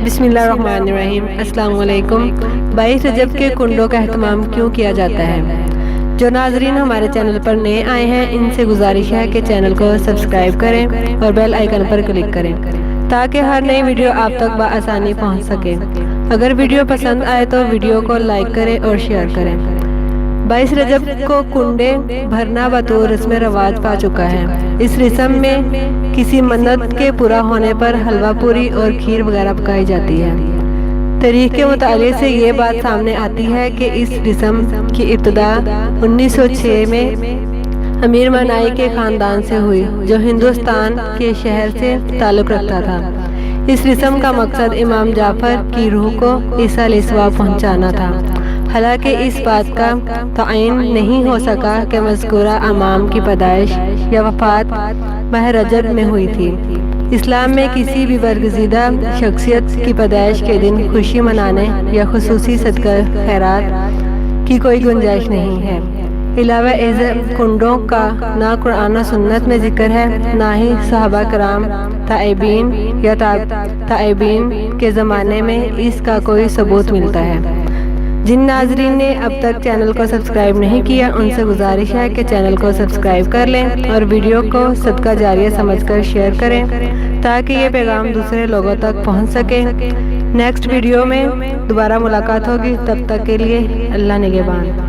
بسم اللہ الرحمن الرحیم۔ السلام علیکم۔ 22 رجب کے کنڈوں کا اہتمام کیوں کیا جاتا ہے؟ جو ناظرین ہمارے چینل پر نئے آئے ہیں ان سے گزارش ہے کہ چینل کو سبسکرائب کریں اور بیل آئیکن پر کلک کریں تاکہ ہر نئی ویڈیو آپ تک بآسانی پہنچ سکے۔ اگر ویڈیو پسند آئے تو ویڈیو کو لائک کریں اور شیئر کریں۔ 22 رجب کو کنڈے بھرنا بطور رسم رواج پا چکا ہے۔ اس رسم میں کسی منت کے پورا ہونے پر حلوہ پوری اور کھیر وغیرہ پکائی جاتی ہے۔ تاریخ کے مطالعے سے یہ بات سامنے آتی ہے کہ اس رسم کی ابتدا 1906 میں امیر منائی کے خاندان سے ہوئی جو ہندوستان کے شہر سے تعلق رکھتا تھا۔ اس رسم کا مقصد امام جعفر کی روح کو عیسیٰ علیہ السلام پہنچانا تھا، حالانکہ اس بات کا تعین نہیں ہو سکا کہ مذکورہ امام کی پیدائش یا وفات ماہ رجب میں ہوئی تھی۔ اسلام میں کسی بھی برگزیدہ شخصیت کی پیدائش کے دن خوشی منانے یا خصوصی صدقہ خیرات کی کوئی گنجائش نہیں ہے۔ علاوہ ازیں کنڈوں کا نہ قرآن و سنت میں ذکر ہے، نہ ہی صحابہ کرام تائبین یا تائبین کے زمانے میں اس کا کوئی ثبوت ملتا ہے۔ جن ناظرین نے اب تک چینل کو سبسکرائب نہیں کیا ان سے گزارش ہے کہ چینل کو سبسکرائب کر لیں اور ویڈیو کو صدقہ جاریہ سمجھ کر شیئر کریں تاکہ یہ پیغام دوسرے لوگوں تک پہنچ سکے۔ نیکسٹ ویڈیو میں دوبارہ ملاقات ہوگی، تب تک کے لیے اللہ نگہبان۔